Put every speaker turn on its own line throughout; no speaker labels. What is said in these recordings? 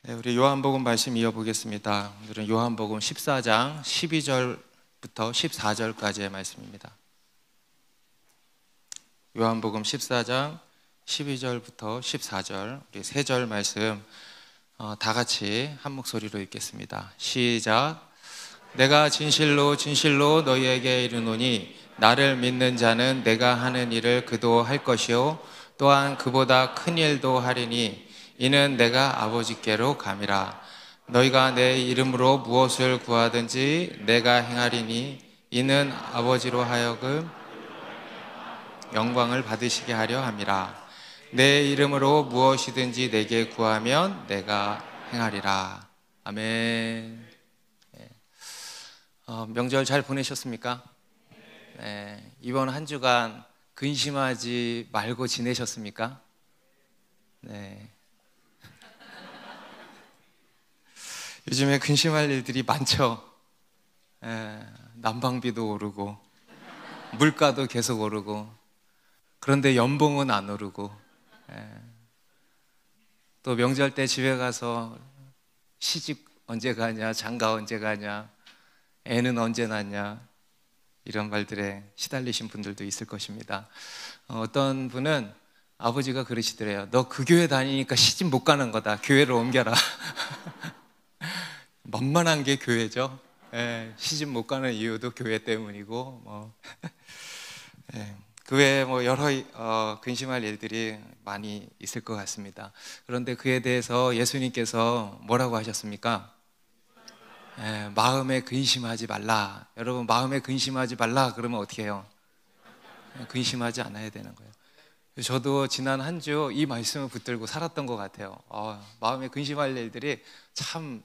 네, 우리 요한복음 말씀 이어보겠습니다. 오늘은 요한복음 14장 12절부터 14절까지의 말씀입니다. 요한복음 14장 12절부터 14절, 우리 세 절 말씀 다 같이 한 목소리로 읽겠습니다. 시작. 내가 진실로 진실로 너희에게 이르노니 나를 믿는 자는 내가 하는 일을 그도 할 것이요 또한 그보다 큰 일도 하리니 이는 내가 아버지께로 감이라. 너희가 내 이름으로 무엇을 구하든지 내가 행하리니 이는 아버지로 하여금 영광을 받으시게 하려 함이라. 내 이름으로 무엇이든지 내게 구하면 내가 행하리라. 아멘. 명절 잘 보내셨습니까? 네, 이번 한 주간 근심하지 말고 지내셨습니까? 네. 요즘에 근심할 일들이 많죠. 난방비도 오르고 물가도 계속 오르고 그런데 연봉은 안 오르고 또 명절 때 집에 가서 시집 언제 가냐, 장가 언제 가냐, 애는 언제 낳냐 이런 말들에 시달리신 분들도 있을 것입니다. 어떤 분은 아버지가 그러시더래요. 너 그 교회 다니니까 시집 못 가는 거다. 교회를 옮겨라. 만만한 게 교회죠. 시집 못 가는 이유도 교회 때문이고 그 외에 여러 근심할 일들이 많이 있을 것 같습니다. 그런데 그에 대해서 예수님께서 뭐라고 하셨습니까? 마음에 근심하지 말라. 여러분, 마음에 근심하지 말라 그러면 어떻게 해요? 근심하지 않아야 되는 거예요. 저도 지난 한 주 이 말씀을 붙들고 살았던 것 같아요. 마음에 근심할 일들이 참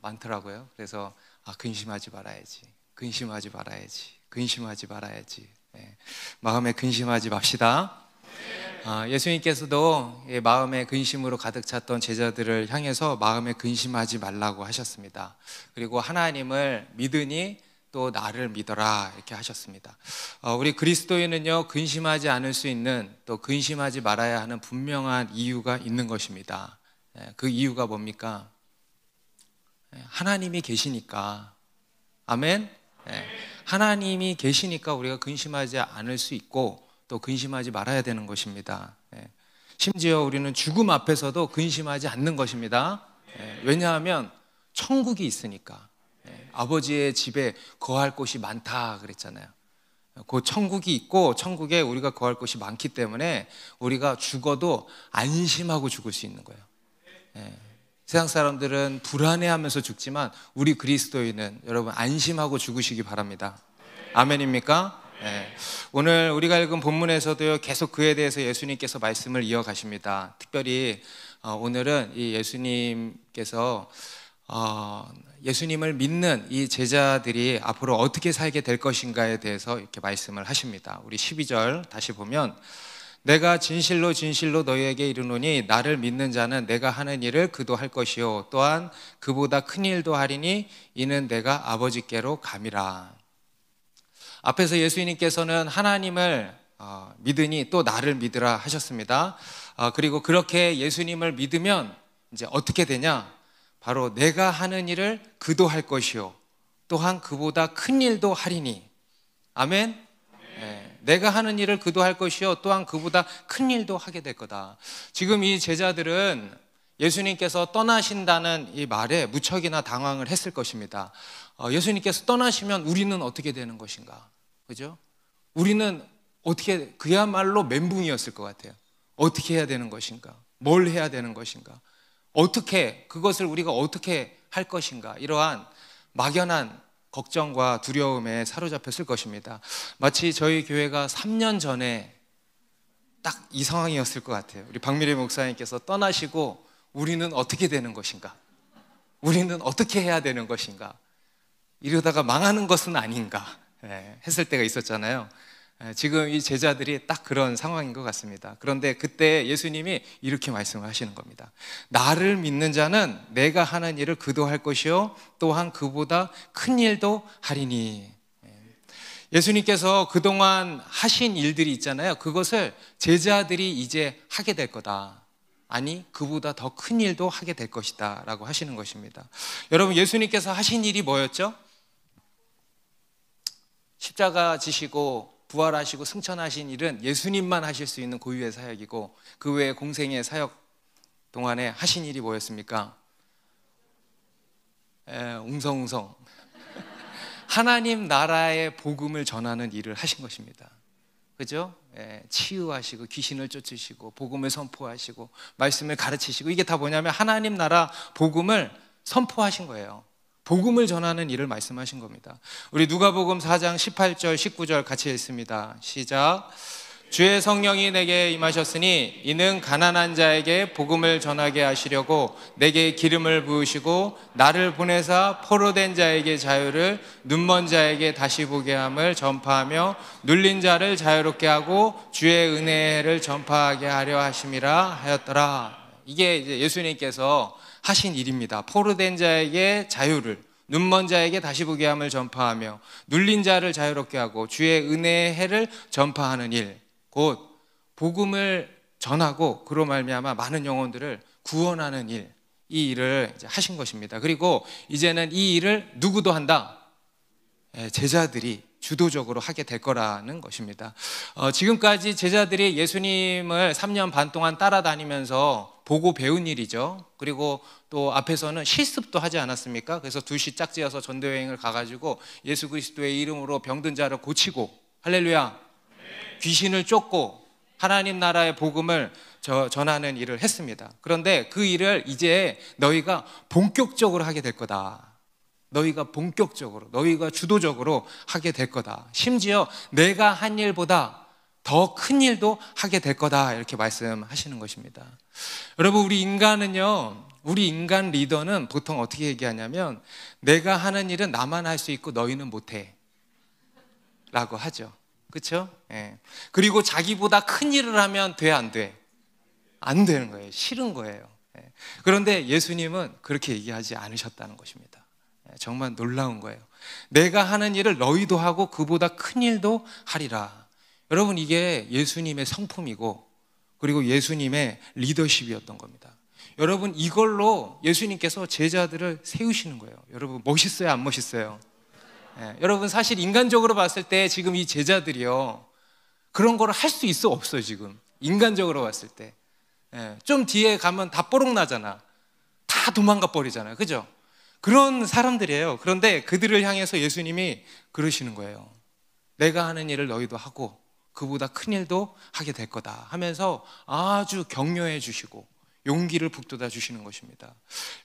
많더라고요. 그래서 근심하지 말아야지, 근심하지 말아야지, 근심하지 말아야지. 마음에 근심하지 맙시다. 예수님께서도 마음에 근심으로 가득 찼던 제자들을 향해서 마음에 근심하지 말라고 하셨습니다. 그리고 하나님을 믿으니 또 나를 믿어라 이렇게 하셨습니다. 우리 그리스도인은요, 근심하지 않을 수 있는, 또 근심하지 말아야 하는 분명한 이유가 있는 것입니다. 그 이유가 뭡니까? 하나님이 계시니까. 아멘. 하나님이 계시니까 우리가 근심하지 않을 수 있고 또 근심하지 말아야 되는 것입니다. 심지어 우리는 죽음 앞에서도 근심하지 않는 것입니다. 왜냐하면 천국이 있으니까. 아버지의 집에 거할 곳이 많다 그랬잖아요. 그 천국이 있고 천국에 우리가 거할 곳이 많기 때문에 우리가 죽어도 안심하고 죽을 수 있는 거예요. 세상 사람들은 불안해하면서 죽지만 우리 그리스도인은 여러분 안심하고 죽으시기 바랍니다. 아멘입니까? 오늘 우리가 읽은 본문에서도 계속 그에 대해서 예수님께서 말씀을 이어가십니다. 특별히 오늘은 이 예수님께서 예수님을 믿는 이 제자들이 앞으로 어떻게 살게 될 것인가에 대해서 이렇게 말씀을 하십니다. 우리 12절 다시 보면 내가 진실로 진실로 너희에게 이르노니 나를 믿는 자는 내가 하는 일을 그도 할 것이요 또한 그보다 큰 일도 하리니 이는 내가 아버지께로 감이라. 앞에서 예수님께서는 하나님을 믿으니 또 나를 믿으라 하셨습니다. 그리고 그렇게 예수님을 믿으면 이제 어떻게 되냐? 바로 내가 하는 일을 그도 할 것이요 또한 그보다 큰 일도 하리니. 아멘. 내가 하는 일을 그도 할 것이요 또한 그보다 큰 일도 하게 될 거다. 지금 이 제자들은 예수님께서 떠나신다는 이 말에 무척이나 당황을 했을 것입니다. 예수님께서 떠나시면 우리는 어떻게 되는 것인가? 그죠? 우리는 어떻게, 그야말로 멘붕이었을 것 같아요. 어떻게 해야 되는 것인가? 뭘 해야 되는 것인가? 어떻게, 그것을 우리가 어떻게 할 것인가? 이러한 막연한 걱정과 두려움에 사로잡혔을 것입니다. 마치 저희 교회가 3년 전에 딱 이 상황이었을 것 같아요. 우리 박미래 목사님께서 떠나시고 우리는 어떻게 되는 것인가? 우리는 어떻게 해야 되는 것인가? 이러다가 망하는 것은 아닌가? 했을 때가 있었잖아요. 지금 이 제자들이 딱 그런 상황인 것 같습니다. 그런데 그때 예수님이 이렇게 말씀을 하시는 겁니다. 나를 믿는 자는 내가 하는 일을 그도 할 것이요 또한 그보다 큰 일도 하리니. 예수님께서 그동안 하신 일들이 있잖아요. 그것을 제자들이 이제 하게 될 거다. 아니, 그보다 더 큰 일도 하게 될 것이다 라고 하시는 것입니다. 여러분, 예수님께서 하신 일이 뭐였죠? 십자가 지시고 부활하시고 승천하신 일은 예수님만 하실 수 있는 고유의 사역이고, 그 외에 공생의 사역 동안에 하신 일이 뭐였습니까? 웅성웅성 하나님 나라의 복음을 전하는 일을 하신 것입니다. 그죠? 치유하시고 귀신을 쫓으시고 복음을 선포하시고 말씀을 가르치시고, 이게 다 뭐냐면 하나님 나라 복음을 선포하신 거예요. 복음을 전하는 일을 말씀하신 겁니다. 우리 누가복음 4장 18절 19절 같이 읽습니다. 시작. 주의 성령이 내게 임하셨으니 이는 가난한 자에게 복음을 전하게 하시려고 내게 기름을 부으시고 나를 보내사 포로된 자에게 자유를, 눈먼 자에게 다시 보게 함을 전파하며 눌린 자를 자유롭게 하고 주의 은혜를 전파하게 하려 하심이라 하였더라. 이게 이제 예수님께서 하신 일입니다. 포로된 자에게 자유를, 눈먼 자에게 다시 보게 함을 전파하며 눌린 자를 자유롭게 하고 주의 은혜의 해를 전파하는 일, 곧 복음을 전하고 그로 말미암아 많은 영혼들을 구원하는 일, 이 일을 이제 하신 것입니다. 그리고 이제는 이 일을 누구도 한다? 제자들이 주도적으로 하게 될 거라는 것입니다. 지금까지 제자들이 예수님을 3년 반 동안 따라다니면서 보고 배운 일이죠. 그리고 또 앞에서는 실습도 하지 않았습니까? 그래서 둘씩 짝지어서 전도여행을 가가지고 예수 그리스도의 이름으로 병든 자를 고치고, 할렐루야, 귀신을 쫓고 하나님 나라의 복음을 전하는 일을 했습니다. 그런데 그 일을 이제 너희가 본격적으로 하게 될 거다. 너희가 본격적으로, 너희가 주도적으로 하게 될 거다. 심지어 내가 한 일보다 더 큰 일도 하게 될 거다. 이렇게 말씀하시는 것입니다. 여러분, 우리 인간 리더는 보통 어떻게 얘기하냐면, 내가 하는 일은 나만 할 수 있고 너희는 못해 라고 하죠. 그렇죠? 그리고 자기보다 큰 일을 하면 돼, 안 돼? 안 되는 거예요. 싫은 거예요. 그런데 예수님은 그렇게 얘기하지 않으셨다는 것입니다. 정말 놀라운 거예요. 내가 하는 일을 너희도 하고 그보다 큰 일도 하리라. 여러분, 이게 예수님의 성품이고 그리고 예수님의 리더십이었던 겁니다. 여러분, 이걸로 예수님께서 제자들을 세우시는 거예요. 여러분, 멋있어요, 안 멋있어요? 여러분, 사실 인간적으로 봤을 때 지금 이 제자들이요, 그런 걸 할 수 있어 없어? 지금 인간적으로 봤을 때 좀 뒤에 가면 다 뽀록 나잖아. 다 도망가 버리잖아요. 그죠? 그런 사람들이에요. 그런데 그들을 향해서 예수님이 그러시는 거예요. 내가 하는 일을 너희도 하고 그보다 큰 일도 하게 될 거다 하면서 아주 격려해 주시고 용기를 북돋아 주시는 것입니다.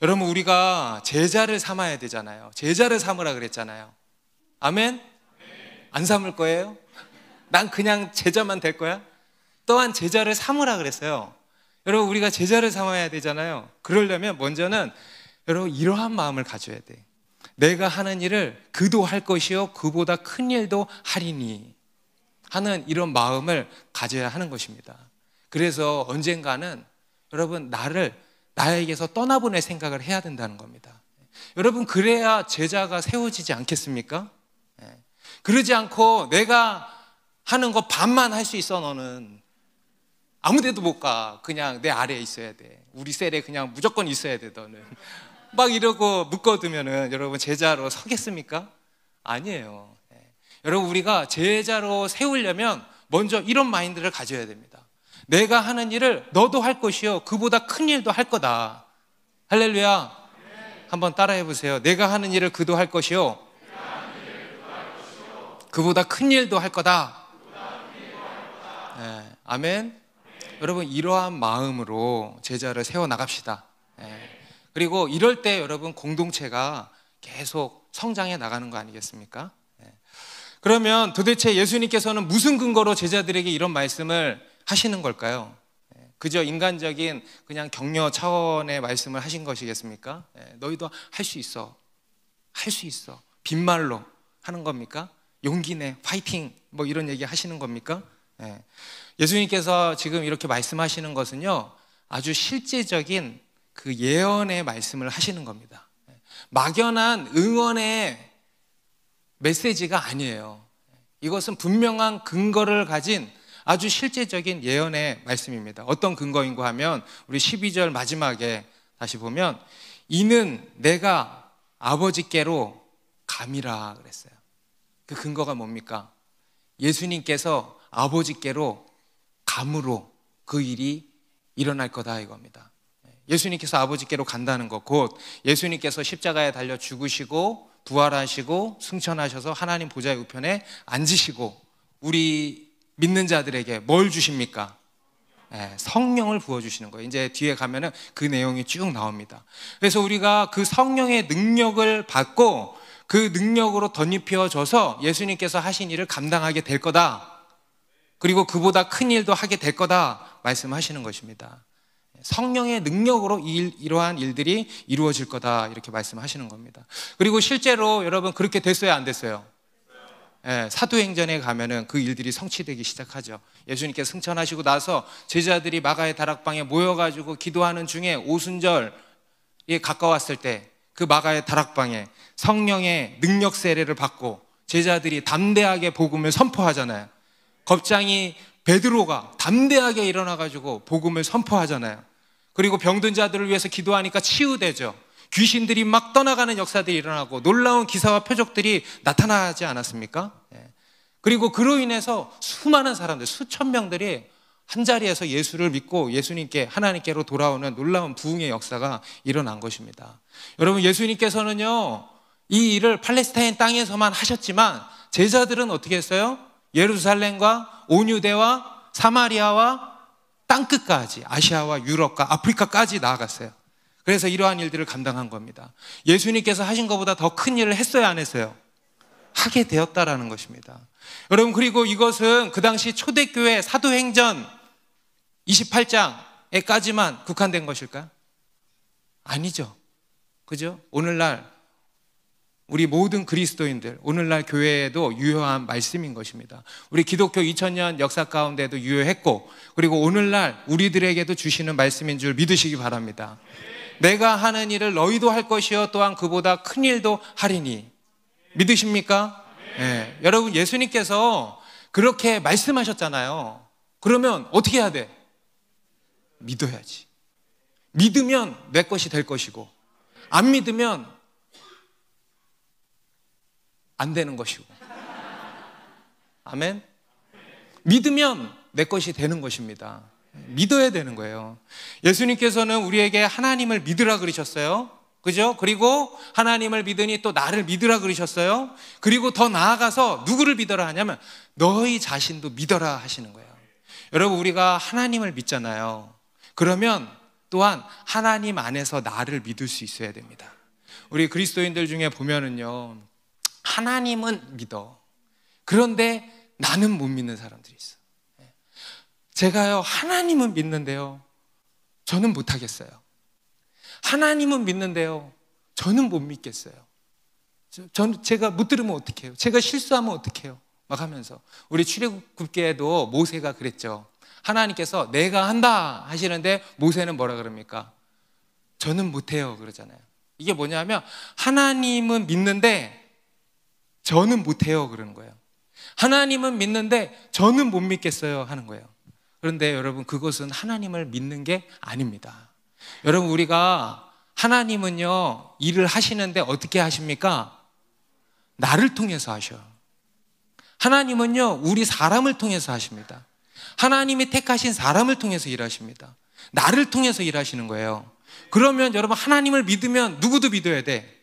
여러분, 우리가 제자를 삼아야 되잖아요. 제자를 삼으라 그랬잖아요. 아멘? 안 삼을 거예요? 난 그냥 제자만 될 거야? 또한 제자를 삼으라 그랬어요. 여러분, 우리가 제자를 삼아야 되잖아요. 그러려면 먼저는 여러분, 이러한 마음을 가져야 돼. 내가 하는 일을 그도 할 것이요 그보다 큰 일도 하리니 하는 이런 마음을 가져야 하는 것입니다. 그래서 언젠가는 여러분, 나에게서 떠나보낼 생각을 해야 된다는 겁니다. 여러분, 그래야 제자가 세워지지 않겠습니까? 그러지 않고 내가 하는 거 반만 할 수 있어, 너는 아무 데도 못 가. 그냥 내 아래에 있어야 돼. 우리 셀에 그냥 무조건 있어야 돼, 너는. 막 이러고 묶어두면은 여러분, 제자로 서겠습니까? 아니에요. 여러분, 우리가 제자로 세우려면 먼저 이런 마인드를 가져야 됩니다. 내가 하는 일을 너도 할 것이요 그보다 큰 일도 할 거다. 할렐루야. 한번 따라해 보세요. 내가 하는 일을 그도 할 것이요 그보다 큰 일도 할 거다. 아멘. 여러분, 이러한 마음으로 제자를 세워나갑시다. 그리고 이럴 때 여러분, 공동체가 계속 성장해 나가는 거 아니겠습니까? 그러면 도대체 예수님께서는 무슨 근거로 제자들에게 이런 말씀을 하시는 걸까요? 그저 인간적인 그냥 격려 차원의 말씀을 하신 것이겠습니까? 너희도 할 수 있어. 할 수 있어. 빈말로 하는 겁니까? 용기 내, 파이팅, 뭐 이런 얘기 하시는 겁니까? 예수님께서 지금 이렇게 말씀하시는 것은요, 아주 실제적인 그 예언의 말씀을 하시는 겁니다. 막연한 응원의 메시지가 아니에요. 이것은 분명한 근거를 가진 아주 실제적인 예언의 말씀입니다. 어떤 근거인가 하면 우리 12절 마지막에 다시 보면 이는 내가 아버지께로 감이라 그랬어요. 그 근거가 뭡니까? 예수님께서 아버지께로 감으로 그 일이 일어날 거다 이겁니다. 예수님께서 아버지께로 간다는 것, 곧 예수님께서 십자가에 달려 죽으시고 부활하시고 승천하셔서 하나님 보좌의 우편에 앉으시고 우리 믿는 자들에게 뭘 주십니까? 성령을 부어주시는 거예요. 이제 뒤에 가면은 그 내용이 쭉 나옵니다. 그래서 우리가 그 성령의 능력을 받고 그 능력으로 덧입혀져서 예수님께서 하신 일을 감당하게 될 거다. 그리고 그보다 큰 일도 하게 될 거다 말씀하시는 것입니다. 성령의 능력으로 이러한 일들이 이루어질 거다 이렇게 말씀하시는 겁니다. 그리고 실제로 여러분 그렇게 됐어요, 안 됐어요? 사도행전에 가면은 그 일들이 성취되기 시작하죠. 예수님께서 승천하시고 나서 제자들이 마가의 다락방에 모여가지고 기도하는 중에 오순절에 가까웠을 때 그 마가의 다락방에 성령의 능력 세례를 받고 제자들이 담대하게 복음을 선포하잖아요. 겁장이 베드로가 담대하게 일어나가지고 복음을 선포하잖아요. 그리고 병든 자들을 위해서 기도하니까 치유되죠. 귀신들이 막 떠나가는 역사들이 일어나고 놀라운 기사와 표적들이 나타나지 않았습니까? 그리고 그로 인해서 수많은 사람들, 수천 명들이 한자리에서 예수를 믿고 예수님께, 하나님께로 돌아오는 놀라운 부흥의 역사가 일어난 것입니다. 여러분, 예수님께서는요 이 일을 팔레스타인 땅에서만 하셨지만 제자들은 어떻게 했어요? 예루살렘과 온유대와 사마리아와 땅끝까지, 아시아와 유럽과 아프리카까지 나아갔어요. 그래서 이러한 일들을 감당한 겁니다. 예수님께서 하신 것보다 더 큰 일을 했어요, 안 했어요? 하게 되었다라는 것입니다. 여러분, 그리고 이것은 그 당시 초대교회 사도행전 28장에까지만 국한된 것일까요? 아니죠. 그죠? 오늘날 우리 모든 그리스도인들, 오늘날 교회에도 유효한 말씀인 것입니다. 우리 기독교 2000년 역사 가운데도 유효했고, 그리고 오늘날 우리들에게도 주시는 말씀인 줄 믿으시기 바랍니다. 내가 하는 일을 너희도 할 것이요 또한 그보다 큰 일도 하리니. 믿으십니까? 네. 여러분, 예수님께서 그렇게 말씀하셨잖아요. 그러면 어떻게 해야 돼? 믿어야지. 믿으면 내 것이 될 것이고, 안 믿으면 안 되는 것이고. 아멘? 믿으면 내 것이 되는 것입니다. 믿어야 되는 거예요. 예수님께서는 우리에게 하나님을 믿으라 그러셨어요. 그죠? 그리고 하나님을 믿으니 또 나를 믿으라 그러셨어요. 그리고 더 나아가서 누구를 믿어라 하냐면 너희 자신도 믿어라 하시는 거예요. 여러분, 우리가 하나님을 믿잖아요. 그러면 또한 하나님 안에서 나를 믿을 수 있어야 됩니다. 우리 그리스도인들 중에 보면은요, 하나님은 믿어. 그런데 나는 못 믿는 사람들이 있어. 제가요, 하나님은 믿는데요, 저는 못하겠어요. 하나님은 믿는데요, 저는 못 믿겠어요. 제가 못 들으면 어떡해요? 제가 실수하면 어떡해요? 막 하면서. 우리 출애굽기에도 모세가 그랬죠. 하나님께서 내가 한다 하시는데 모세는 뭐라 그럽니까? 저는 못해요 그러잖아요. 이게 뭐냐면 하나님은 믿는데 저는 못해요 그러는 거예요. 하나님은 믿는데 저는 못 믿겠어요 하는 거예요. 그런데 여러분, 그것은 하나님을 믿는 게 아닙니다. 여러분, 우리가 하나님은요 일을 하시는데 어떻게 하십니까? 나를 통해서 하셔요. 하나님은요 우리 사람을 통해서 하십니다. 하나님이 택하신 사람을 통해서 일하십니다. 나를 통해서 일하시는 거예요. 그러면 여러분, 하나님을 믿으면 누구도 믿어야 돼?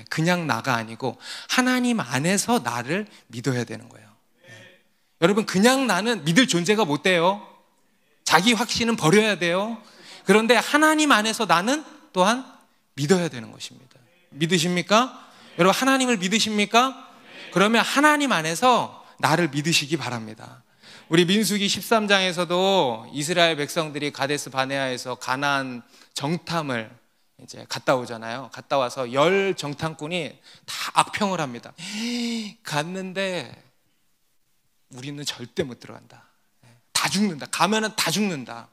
그냥 나가 아니고 하나님 안에서 나를 믿어야 되는 거예요. 여러분, 그냥 나는 믿을 존재가 못 돼요. 자기 확신은 버려야 돼요. 그런데 하나님 안에서 나는 또한 믿어야 되는 것입니다. 믿으십니까? 여러분, 하나님을 믿으십니까? 그러면 하나님 안에서 나를 믿으시기 바랍니다. 우리 민수기 13장에서도 이스라엘 백성들이 가데스 바네아에서 가나안 정탐을 이제 갔다 오잖아요. 갔다 와서 10 정탐꾼이 다 악평을 합니다. 갔는데 우리는 절대 못 들어간다. 다 죽는다. 가면은 다 죽는다.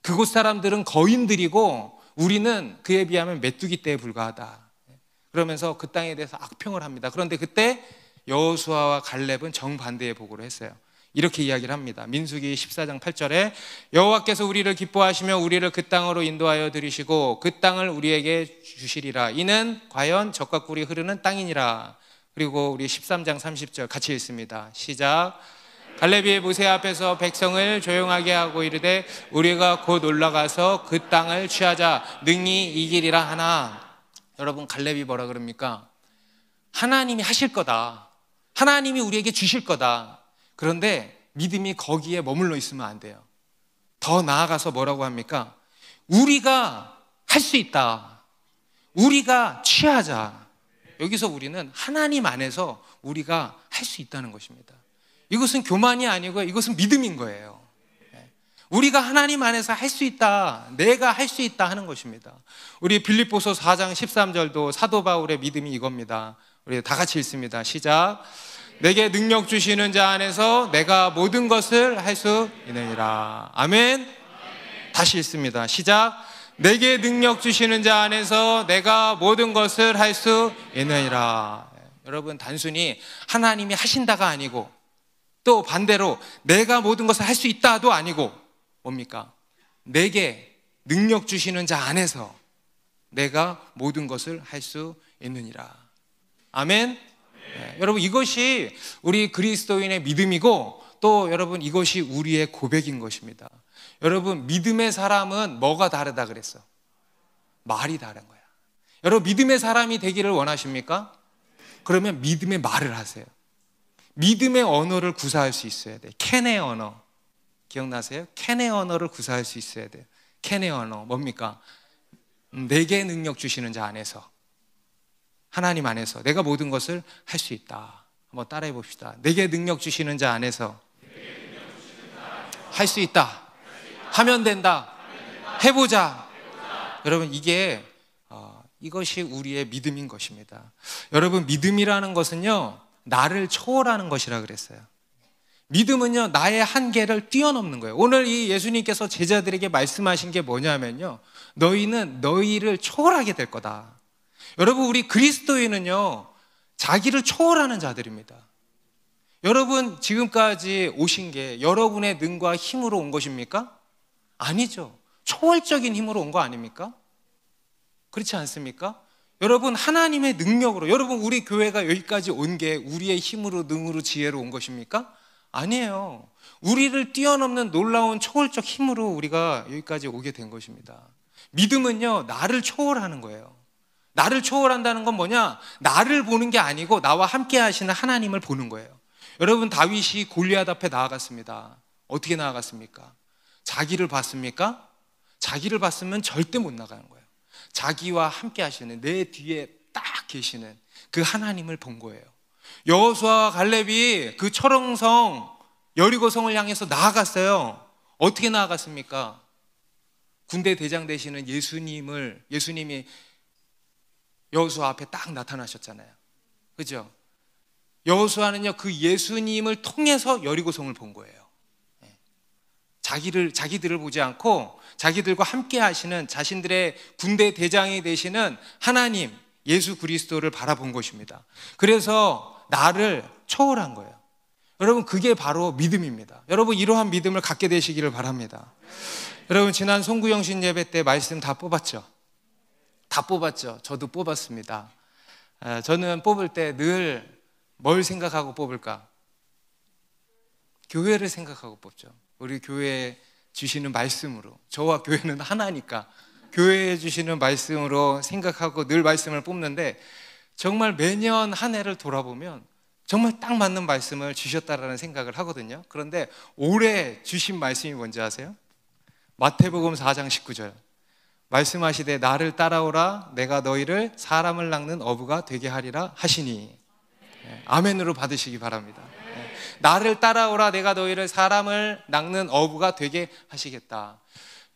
그곳 사람들은 거인들이고 우리는 그에 비하면 메뚜기 떼에 불과하다. 그러면서 그 땅에 대해서 악평을 합니다. 그런데 그때 여호수아와 갈렙은 정반대의 보고를 했어요. 이렇게 이야기를 합니다. 민수기 14장 8절에 여호와께서 우리를 기뻐하시며 우리를 그 땅으로 인도하여 들이시고 그 땅을 우리에게 주시리라. 이는 과연 젖과 꿀이 흐르는 땅이니라. 그리고 우리 13장 30절 같이 읽습니다. 시작. 갈렙이 모세 앞에서 백성을 조용하게 하고 이르되 우리가 곧 올라가서 그 땅을 취하자 능히 이기리라 하나. 여러분, 갈렙이 뭐라 그럽니까? 하나님이 하실 거다. 하나님이 우리에게 주실 거다. 그런데 믿음이 거기에 머물러 있으면 안 돼요. 더 나아가서 뭐라고 합니까? 우리가 할 수 있다. 우리가 취하자. 여기서 우리는 하나님 안에서 우리가 할 수 있다는 것입니다. 이것은 교만이 아니고 이것은 믿음인 거예요. 우리가 하나님 안에서 할 수 있다. 내가 할 수 있다 하는 것입니다. 우리 빌립보서 4장 13절도 사도 바울의 믿음이 이겁니다. 우리 다 같이 읽습니다. 시작. 내게 능력 주시는 자 안에서 내가 모든 것을 할 수 있느니라. 아멘. 다시 읽습니다. 시작. 내게 능력 주시는 자 안에서 내가 모든 것을 할 수 있느니라. 여러분, 단순히 하나님이 하신다가 아니고 또 반대로 내가 모든 것을 할 수 있다도 아니고 뭡니까? 내게 능력 주시는 자 안에서 내가 모든 것을 할 수 있느니라. 아멘. 네, 여러분, 이것이 우리 그리스도인의 믿음이고 또 여러분, 이것이 우리의 고백인 것입니다. 여러분, 믿음의 사람은 뭐가 다르다 그랬어? 말이 다른 거야. 여러분, 믿음의 사람이 되기를 원하십니까? 그러면 믿음의 말을 하세요. 믿음의 언어를 구사할 수 있어야 돼. 캔의 언어 기억나세요? 캔의 언어를 구사할 수 있어야 돼요. 캔의 언어 뭡니까? 내게 능력 주시는 자 안에서, 하나님 안에서 내가 모든 것을 할 수 있다. 한번 따라해 봅시다. 내게 능력 주시는 자 안에서 할 수 있다. 하면 된다. 해보자. 여러분, 이것이 우리의 믿음인 것입니다. 여러분, 믿음이라는 것은요, 나를 초월하는 것이라 그랬어요. 믿음은요, 나의 한계를 뛰어넘는 거예요. 오늘 이 예수님께서 제자들에게 말씀하신 게 뭐냐면요, 너희는 너희를 초월하게 될 거다. 여러분, 우리 그리스도인은요, 자기를 초월하는 자들입니다. 여러분, 지금까지 오신 게 여러분의 능과 힘으로 온 것입니까? 아니죠. 초월적인 힘으로 온 거 아닙니까? 그렇지 않습니까? 여러분, 하나님의 능력으로, 여러분, 우리 교회가 여기까지 온 게 우리의 힘으로, 능으로, 지혜로 온 것입니까? 아니에요. 우리를 뛰어넘는 놀라운 초월적 힘으로 우리가 여기까지 오게 된 것입니다. 믿음은요, 나를 초월하는 거예요. 나를 초월한다는 건 뭐냐? 나를 보는 게 아니고 나와 함께 하시는 하나님을 보는 거예요. 여러분, 다윗이 골리앗 앞에 나아갔습니다. 어떻게 나아갔습니까? 자기를 봤습니까? 자기를 봤으면 절대 못 나가는 거예요. 자기와 함께 하시는, 내 뒤에 딱 계시는 그 하나님을 본 거예요. 여호수아와 갈렙이 그 철옹성 여리고성을 향해서 나아갔어요. 어떻게 나아갔습니까? 군대 대장 되시는 예수님이 여호수아 앞에 딱 나타나셨잖아요. 그죠? 여호수아는요, 그 예수님을 통해서 여리고성을 본 거예요. 자기들을 보지 않고 자기들과 함께 하시는, 자신들의 군대 대장이 되시는 하나님, 예수 그리스도를 바라본 것입니다. 그래서 나를 초월한 거예요. 여러분, 그게 바로 믿음입니다. 여러분, 이러한 믿음을 갖게 되시기를 바랍니다. 여러분, 지난 송구영신 예배 때 말씀 다 뽑았죠? 다 뽑았죠? 저도 뽑았습니다. 저는 뽑을 때 늘 뭘 생각하고 뽑을까? 교회를 생각하고 뽑죠. 우리 교회에 주시는 말씀으로, 저와 교회는 하나니까 교회에 주시는 말씀으로 생각하고 늘 말씀을 뽑는데, 정말 매년 한 해를 돌아보면 정말 딱 맞는 말씀을 주셨다라는 생각을 하거든요. 그런데 올해 주신 말씀이 뭔지 아세요? 마태복음 4장 19절 말씀하시되 나를 따라오라 내가 너희를 사람을 낚는 어부가 되게 하리라 하시니. 아멘으로 받으시기 바랍니다. 나를 따라오라 내가 너희를 사람을 낚는 어부가 되게 하시겠다.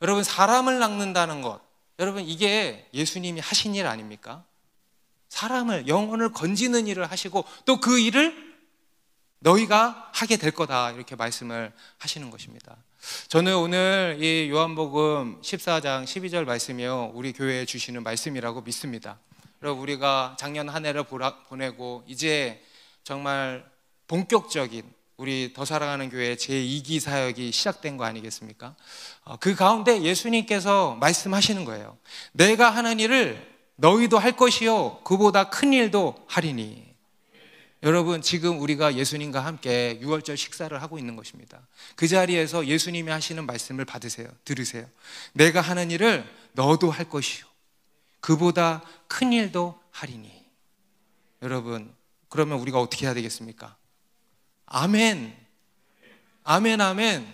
여러분, 사람을 낚는다는 것, 여러분, 이게 예수님이 하신 일 아닙니까? 사람을, 영혼을 건지는 일을 하시고 또 그 일을 너희가 하게 될 거다, 이렇게 말씀을 하시는 것입니다. 저는 오늘 이 요한복음 14장 12절 말씀이요, 우리 교회에 주시는 말씀이라고 믿습니다. 여러분, 우리가 작년 한 해를 보내고 이제 정말 본격적인 우리 더 사랑하는 교회 제2기 사역이 시작된 거 아니겠습니까? 그 가운데 예수님께서 말씀하시는 거예요. 내가 하는 일을 너희도 할 것이요 그보다 큰 일도 하리니. 여러분, 지금 우리가 예수님과 함께 유월절 식사를 하고 있는 것입니다. 그 자리에서 예수님이 하시는 말씀을 받으세요. 들으세요. 내가 하는 일을 너도 할 것이요 그보다 큰 일도 하리니. 여러분, 그러면 우리가 어떻게 해야 되겠습니까? 아멘, 아멘, 아멘.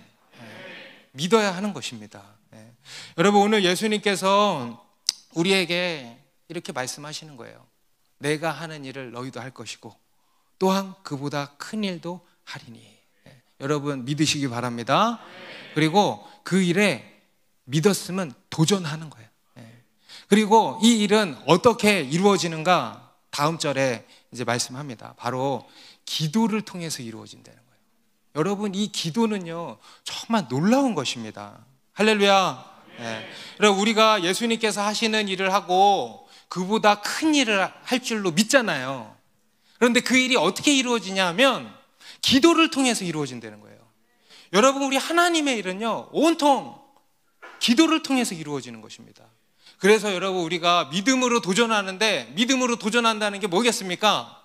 믿어야 하는 것입니다. 여러분, 오늘 예수님께서 우리에게 이렇게 말씀하시는 거예요. 내가 하는 일을 너희도 할 것이고 또한 그보다 큰 일도 하리니. 여러분, 믿으시기 바랍니다. 그리고 그 일에 믿었으면 도전하는 거예요. 그리고 이 일은 어떻게 이루어지는가 다음 절에 이제 말씀합니다. 바로 기도를 통해서 이루어진다는 거예요. 여러분, 이 기도는요 정말 놀라운 것입니다. 할렐루야. 그래서 우리가 예수님께서 하시는 일을 하고 그보다 큰 일을 할 줄로 믿잖아요. 그런데 그 일이 어떻게 이루어지냐 하면 기도를 통해서 이루어진다는 거예요. 여러분, 우리 하나님의 일은요 온통 기도를 통해서 이루어지는 것입니다. 그래서 여러분, 우리가 믿음으로 도전하는데, 믿음으로 도전한다는 게 뭐겠습니까?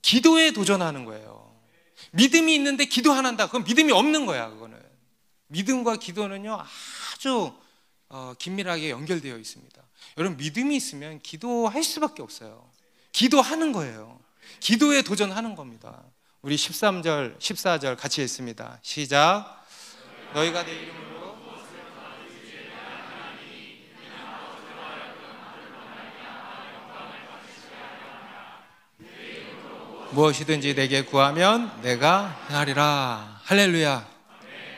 기도에 도전하는 거예요. 믿음이 있는데 기도 안 한다, 그건 믿음이 없는 거야. 그거는 믿음과 기도는요 아주 긴밀하게 연결되어 있습니다. 여러분, 믿음이 있으면 기도할 수밖에 없어요. 기도하는 거예요. 기도에 도전하는 겁니다. 우리 13절 14절 같이 읽습니다. 시작. 너희가 내 이름으로 무엇이든지 내게 구하면 내가 행하리라. 할렐루야.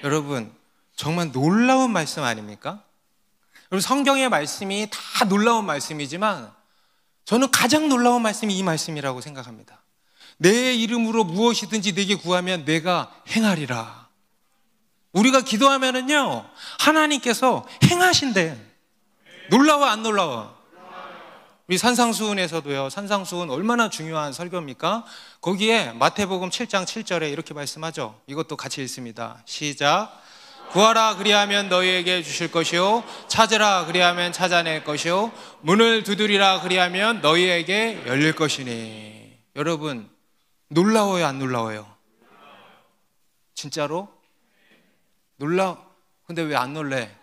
여러분, 정말 놀라운 말씀 아닙니까? 여러분, 성경의 말씀이 다 놀라운 말씀이지만 저는 가장 놀라운 말씀이 이 말씀이라고 생각합니다. 내 이름으로 무엇이든지 내게 구하면 내가 행하리라. 우리가 기도하면은요 하나님께서 행하신대. 놀라워 안 놀라워? 우리 산상수훈에서도요, 산상수훈 얼마나 중요한 설교입니까? 거기에 마태복음 7장 7절에 이렇게 말씀하죠. 이것도 같이 읽습니다. 시작. 구하라 그리하면 너희에게 주실 것이요 찾으라 그리하면 찾아낼 것이요 문을 두드리라 그리하면 너희에게 열릴 것이니. 여러분, 놀라워요 안 놀라워요? 진짜로? 근데 왜 안 놀래?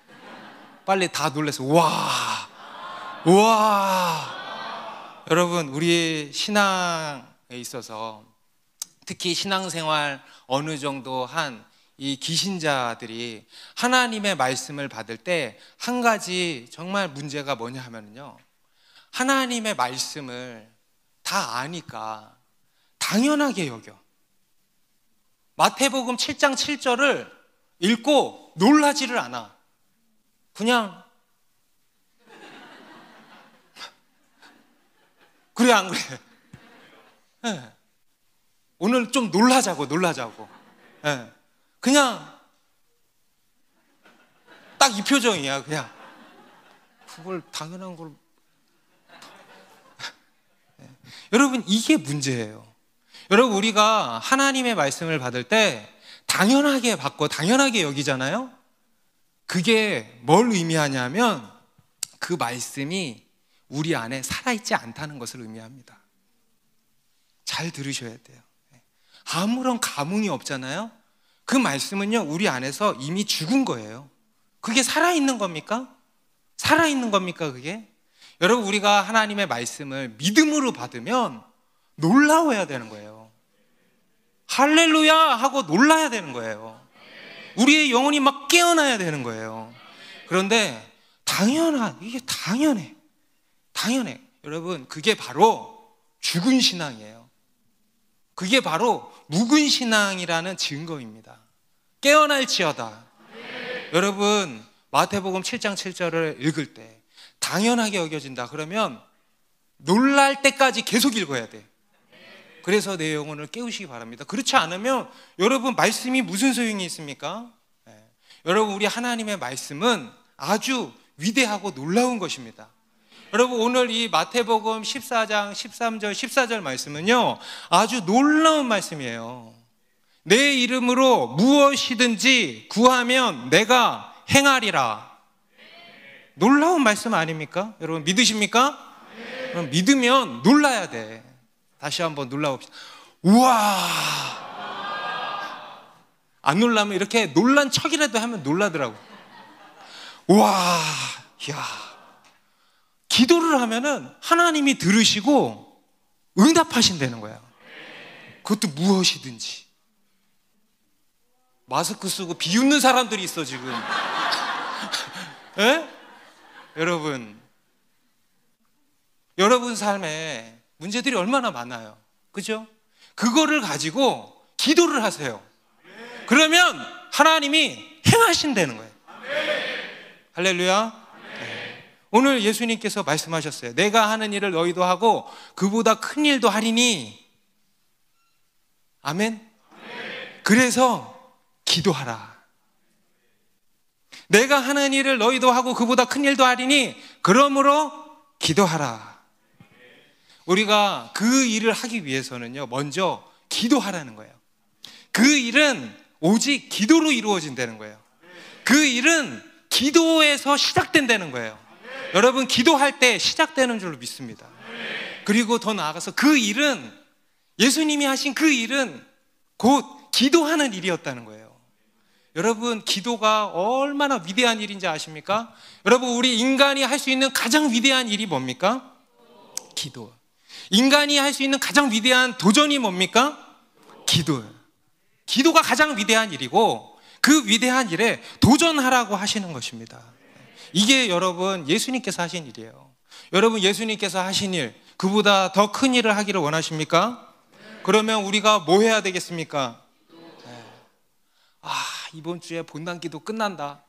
빨리 다 놀래서 우와 우와. 여러분, 우리 신앙에 있어서 특히 신앙생활 어느 정도 한 이 기신자들이 하나님의 말씀을 받을 때 한 가지 정말 문제가 뭐냐 하면요, 하나님의 말씀을 다 아니까 당연하게 여겨. 마태복음 7장 7절을 읽고 놀라지를 않아. 그냥 그래 안 그래? 네. 오늘 좀 놀라자고. 네. 그냥 딱 이 표정이야. 그냥 그걸 당연한 걸. 네. 여러분, 이게 문제예요. 여러분, 우리가 하나님의 말씀을 받을 때 당연하게 받고 당연하게 여기잖아요. 그게 뭘 의미하냐면 그 말씀이 우리 안에 살아있지 않다는 것을 의미합니다. 잘 들으셔야 돼요. 아무런 감흥이 없잖아요. 그 말씀은요 우리 안에서 이미 죽은 거예요. 그게 살아있는 겁니까? 살아있는 겁니까 그게? 여러분, 우리가 하나님의 말씀을 믿음으로 받으면 놀라워야 되는 거예요. 할렐루야 하고 놀라야 되는 거예요. 우리의 영혼이 막 깨어나야 되는 거예요. 그런데 이게 당연해. 여러분, 그게 바로 죽은 신앙이에요. 그게 바로 묵은 신앙이라는 증거입니다. 깨어날지어다. 여러분, 마태복음 7장 7절을 읽을 때 당연하게 여겨진다 그러면 놀랄 때까지 계속 읽어야 돼. 그래서 내 영혼을 깨우시기 바랍니다. 그렇지 않으면 여러분, 말씀이 무슨 소용이 있습니까? 여러분, 우리 하나님의 말씀은 아주 위대하고 놀라운 것입니다. 여러분 오늘 이 마태복음 14장 13절 14절 말씀은요 아주 놀라운 말씀이에요. 내 이름으로 무엇이든지 구하면 내가 행하리라. 놀라운 말씀 아닙니까? 여러분 믿으십니까? 그럼 믿으면 놀라야 돼. 다시 한번 놀라봅시다. 우와. 안 놀라면 이렇게 놀란 척이라도 하면 놀라더라고. 우와. 이야. 기도를 하면은 하나님이 들으시고 응답하신다는 거야. 그것도 무엇이든지. 마스크 쓰고 비웃는 사람들이 있어 지금. 에? 여러분 삶에 문제들이 얼마나 많아요. 그죠? 그거를 가지고 기도를 하세요. 그러면 하나님이 행하신다는 거예요. 할렐루야. 네. 오늘 예수님께서 말씀하셨어요. 내가 하는 일을 너희도 하고 그보다 큰 일도 하리니. 아멘. 그래서 기도하라. 내가 하는 일을 너희도 하고 그보다 큰 일도 하리니 그러므로 기도하라. 우리가 그 일을 하기 위해서는요 먼저 기도하라는 거예요. 그 일은 오직 기도로 이루어진다는 거예요. 그 일은 기도에서 시작된다는 거예요. 여러분 기도할 때 시작되는 줄로 믿습니다. 그리고 더 나아가서 그 일은 예수님이 하신 그 일은 곧 기도하는 일이었다는 거예요. 여러분 기도가 얼마나 위대한 일인지 아십니까? 여러분 우리 인간이 할 수 있는 가장 위대한 일이 뭡니까? 기도. 인간이 할 수 있는 가장 위대한 도전이 뭡니까? 기도예요. 기도가 가장 위대한 일이고 그 위대한 일에 도전하라고 하시는 것입니다. 이게 여러분 예수님께서 하신 일이에요. 여러분 예수님께서 하신 일 그보다 더 큰 일을 하기를 원하십니까? 그러면 우리가 뭐 해야 되겠습니까? 이번 주에 본당기도 끝난다.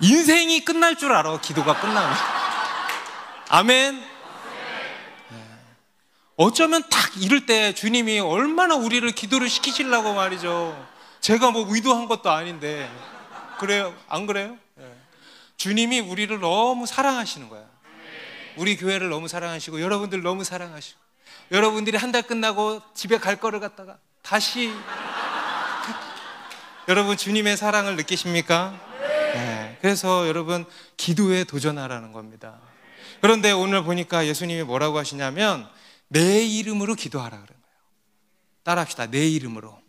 인생이 끝날 줄 알아. 기도가 끝나면. 아멘. 어쩌면 딱 이럴 때 주님이 얼마나 우리를 기도를 시키시려고 말이죠. 제가 뭐 의도한 것도 아닌데. 그래요? 안 그래요? 주님이 우리를 너무 사랑하시는 거야. 우리 교회를 너무 사랑하시고 여러분들 너무 사랑하시고 여러분들이 한 달 끝나고 집에 갈 거를 갖다가 다시 여러분 주님의 사랑을 느끼십니까? 네. 그래서 여러분 기도에 도전하라는 겁니다. 그런데 오늘 보니까 예수님이 뭐라고 하시냐면 내 이름으로 기도하라 그런 거예요. 따라합시다. 내 이름으로.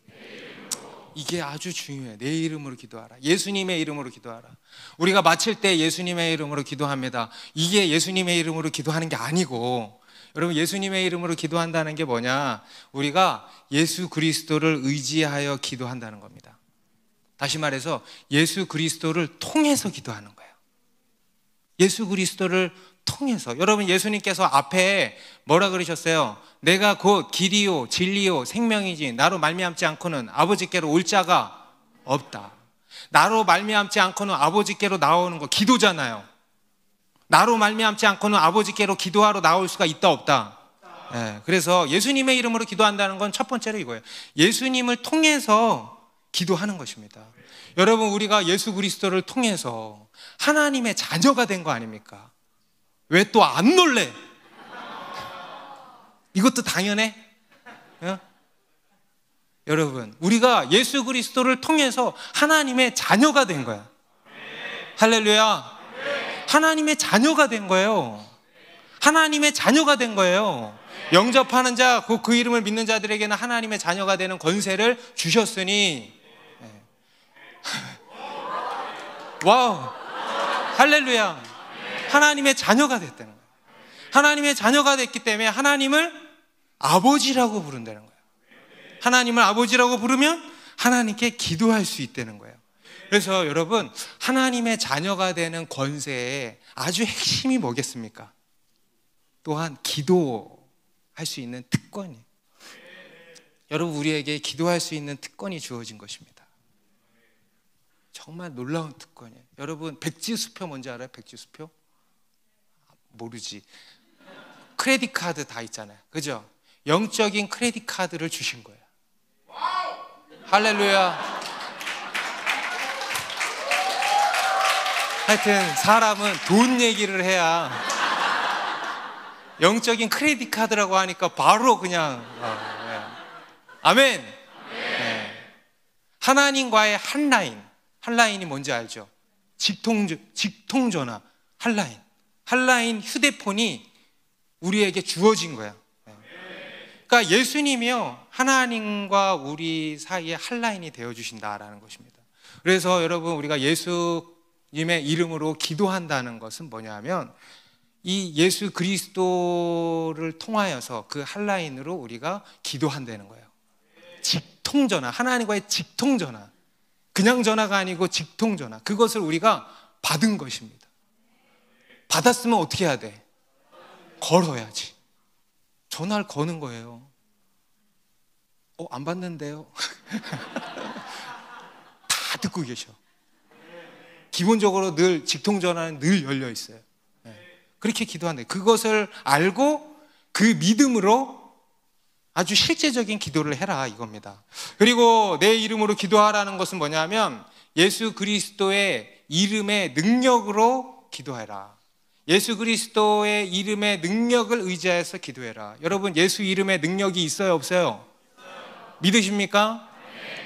이게 아주 중요해요. 내 이름으로 기도하라. 예수님의 이름으로 기도하라. 우리가 마칠 때 예수님의 이름으로 기도합니다. 이게 예수님의 이름으로 기도하는 게 아니고 여러분 예수님의 이름으로 기도한다는 게 뭐냐? 우리가 예수 그리스도를 의지하여 기도한다는 겁니다. 다시 말해서 예수 그리스도를 통해서 기도하는 거예요. 예수 그리스도를 통해서. 여러분 예수님께서 앞에 뭐라 그러셨어요? 내가 곧 길이요 진리요 생명이지 나로 말미암지 않고는 아버지께로 올 자가 없다. 나로 말미암지 않고는 아버지께로 나오는 거 기도잖아요. 나로 말미암지 않고는 아버지께로 기도하러 나올 수가 있다 없다. 네, 그래서 예수님의 이름으로 기도한다는 건 첫 번째로 이거예요. 예수님을 통해서 기도하는 것입니다. 여러분 우리가 예수 그리스도를 통해서 하나님의 자녀가 된 거 아닙니까? 왜 또 안 놀래? 이것도 당연해? 어? 여러분 우리가 예수 그리스도를 통해서 하나님의 자녀가 된 거야. 할렐루야. 하나님의 자녀가 된 거예요. 하나님의 자녀가 된 거예요. 영접하는 자, 그 이름을 믿는 자들에게는 하나님의 자녀가 되는 권세를 주셨으니 와우 할렐루야. 하나님의 자녀가 됐다는 거예요. 하나님의 자녀가 됐기 때문에 하나님을 아버지라고 부른다는 거예요. 하나님을 아버지라고 부르면 하나님께 기도할 수 있다는 거예요. 그래서 여러분 하나님의 자녀가 되는 권세의 아주 핵심이 뭐겠습니까? 또한 기도할 수 있는 특권이. 여러분 우리에게 기도할 수 있는 특권이 주어진 것입니다. 정말 놀라운 특권이에요. 여러분 백지수표 뭔지 알아요? 백지수표? 모르지. 크레딧 카드 다 있잖아요. 그죠? 영적인 크레딧 카드를 주신 거예요. 할렐루야. 하여튼 사람은 돈 얘기를 해야 영적인 크레딧 카드라고 하니까 바로 그냥 아멘. 네. 하나님과의 한 라인이 뭔지 알죠? 직통전화 한 라인 휴대폰이 우리에게 주어진 거야. 그러니까 예수님이요 하나님과 우리 사이에 한 라인이 되어주신다라는 것입니다. 그래서 여러분 우리가 예수님의 이름으로 기도한다는 것은 뭐냐 하면 이 예수 그리스도를 통하여서 그 한 라인으로 우리가 기도한다는 거예요. 직통전화, 하나님과의 직통전화, 그냥 전화가 아니고 직통전화, 그것을 우리가 받은 것입니다. 받았으면 어떻게 해야 돼? 걸어야지. 전화를 거는 거예요. 안 받는데요? 다 듣고 계셔. 기본적으로 늘 직통전화는 늘 열려 있어요. 그렇게 기도한대. 그것을 알고 그 믿음으로 아주 실제적인 기도를 해라 이겁니다. 그리고 내 이름으로 기도하라는 것은 뭐냐면 예수 그리스도의 이름의 능력으로 기도해라. 예수 그리스도의 이름의 능력을 의지해서 기도해라. 여러분 예수 이름의 능력이 있어요 없어요? 믿으십니까?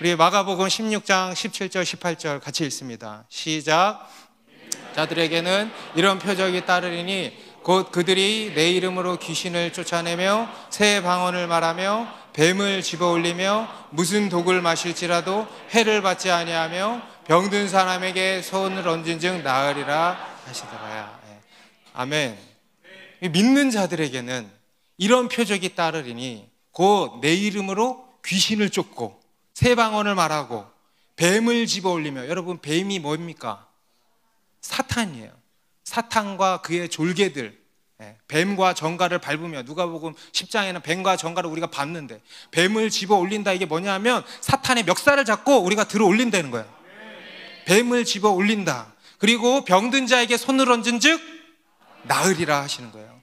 우리 마가복음 16장 17절 18절 같이 읽습니다. 시작. 자들에게는 이런 표적이 따르리니 곧 그들이 내 이름으로 귀신을 쫓아내며 새 방언을 말하며 뱀을 집어올리며 무슨 독을 마실지라도 해를 받지 아니하며 병든 사람에게 손을 얹은 즉 나으리라 하시더라야. 아멘. 믿는 자들에게는 이런 표적이 따르리니 곧 내 이름으로 귀신을 쫓고 새 방언을 말하고 뱀을 집어올리며, 여러분 뱀이 뭡니까? 사탄이에요. 사탄과 그의 졸개들, 뱀과 정갈을 밟으며, 누가복음 10장에는 뱀과 정갈을 우리가 밟는데 뱀을 집어올린다, 이게 뭐냐면 사탄의 멱살을 잡고 우리가 들어 올린다는 거예요. 뱀을 집어 올린다. 그리고 병든 자에게 손을 얹은 즉 나으리라 하시는 거예요.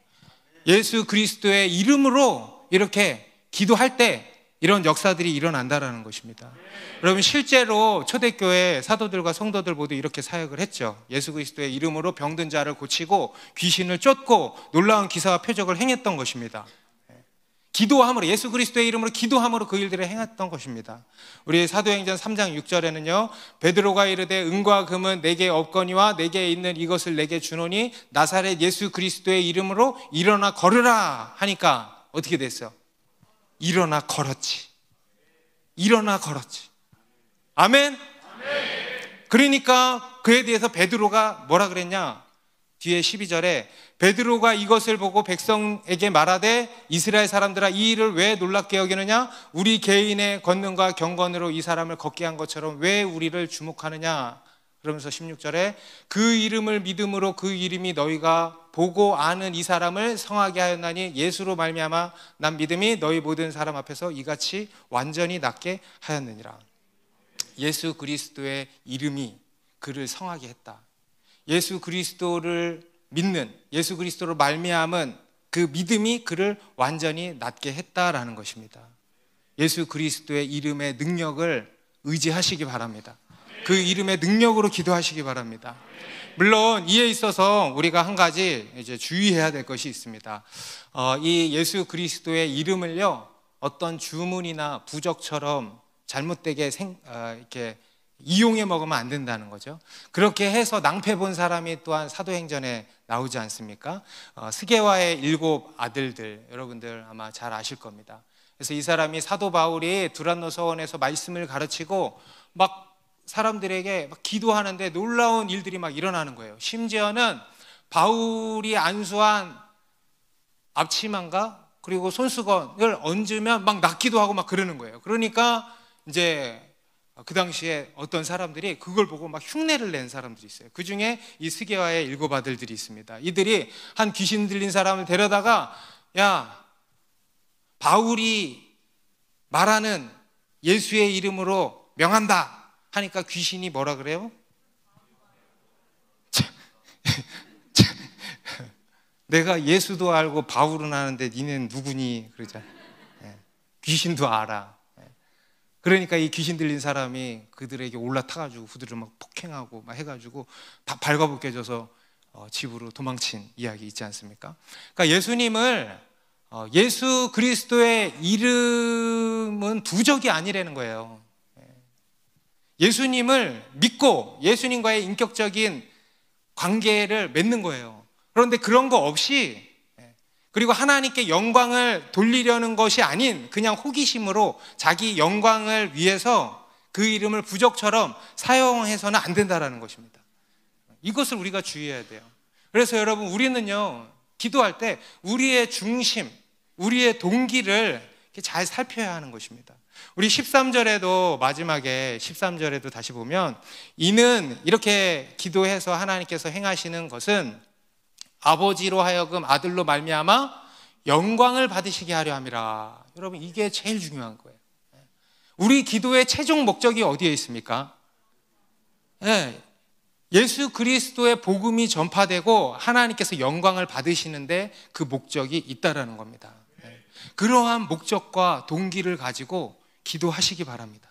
예수 그리스도의 이름으로 이렇게 기도할 때 이런 역사들이 일어난다라는 것입니다. 여러분 실제로 초대교회 사도들과 성도들 모두 이렇게 사역을 했죠. 예수 그리스도의 이름으로 병든 자를 고치고 귀신을 쫓고 놀라운 기사와 표적을 행했던 것입니다. 기도함으로, 예수 그리스도의 이름으로 기도함으로 그 일들을 행했던 것입니다. 우리 사도행전 3장 6절에는요 베드로가 이르되 은과 금은 내게 없거니와 내게 있는 이것을 내게 주노니 나사렛 예수 그리스도의 이름으로 일어나 걸으라 하니까 어떻게 됐어요? 일어나 걸었지. 일어나 걸었지. 아멘? 그러니까 그에 대해서 베드로가 뭐라 그랬냐? 뒤에 12절에 베드로가 이것을 보고 백성에게 말하되 이스라엘 사람들아 이 일을 왜 놀랍게 여기느냐? 우리 개인의 권능과 경건으로 이 사람을 걷게 한 것처럼 왜 우리를 주목하느냐? 그러면서 16절에 그 이름을 믿음으로 그 이름이 너희가 보고 아는 이 사람을 성하게 하였나니 예수로 말미암아 난 믿음이 너희 모든 사람 앞에서 이같이 완전히 낫게 하였느니라. 예수 그리스도의 이름이 그를 성하게 했다. 예수 그리스도를 믿는, 예수 그리스도로 말미암은 그 믿음이 그를 완전히 낫게 했다라는 것입니다. 예수 그리스도의 이름의 능력을 의지하시기 바랍니다. 그 이름의 능력으로 기도하시기 바랍니다. 물론 이에 있어서 우리가 한 가지 이제 주의해야 될 것이 있습니다. 이 예수 그리스도의 이름을요 어떤 주문이나 부적처럼 잘못되게 이렇게 이용해 먹으면 안 된다는 거죠. 그렇게 해서 낭패 본 사람이 또한 사도행전에 나오지 않습니까? 스게와의 7 아들들, 여러분들 아마 잘 아실 겁니다. 그래서 이 사람이 사도 바울이 두란노 서원에서 말씀을 가르치고 막 사람들에게 막 기도하는데 놀라운 일들이 막 일어나는 거예요. 심지어는 바울이 안수한 앞치마인가 그리고 손수건을 얹으면 막 낫기도 하고 막 그러는 거예요. 그러니까 이제 그 당시에 어떤 사람들이 그걸 보고 막 흉내를 낸 사람들이 있어요. 그 중에 이 스게와의 7 아들들이 있습니다. 이들이 한 귀신 들린 사람을 데려다가 야, 바울이 말하는 예수의 이름으로 명한다 하니까 귀신이 뭐라 그래요? 내가 예수도 알고 바울은 아는데 니는 누구니? 그러잖아요. 귀신도 알아. 그러니까 이 귀신 들린 사람이 그들에게 올라타가지고 그들을 막 폭행하고 막 해가지고 다 발가벗겨져서 집으로 도망친 이야기 있지 않습니까? 그러니까 예수님을 예수 그리스도의 이름은 부적이 아니라는 거예요. 예수님을 믿고 예수님과의 인격적인 관계를 맺는 거예요. 그런데 그런 거 없이, 그리고 하나님께 영광을 돌리려는 것이 아닌 그냥 호기심으로 자기 영광을 위해서 그 이름을 부적처럼 사용해서는 안 된다라는 것입니다. 이것을 우리가 주의해야 돼요. 그래서 여러분, 우리는요, 기도할 때 우리의 중심, 우리의 동기를 잘 살펴야 하는 것입니다. 우리 13절에도, 마지막에 13절에도 다시 보면, 이는 이렇게 기도해서 하나님께서 행하시는 것은 아버지로 하여금 아들로 말미암아 영광을 받으시게 하려 함이라. 여러분, 이게 제일 중요한 거예요. 우리 기도의 최종 목적이 어디에 있습니까? 예수 그리스도의 복음이 전파되고 하나님께서 영광을 받으시는데 그 목적이 있다라는 겁니다. 그러한 목적과 동기를 가지고 기도하시기 바랍니다.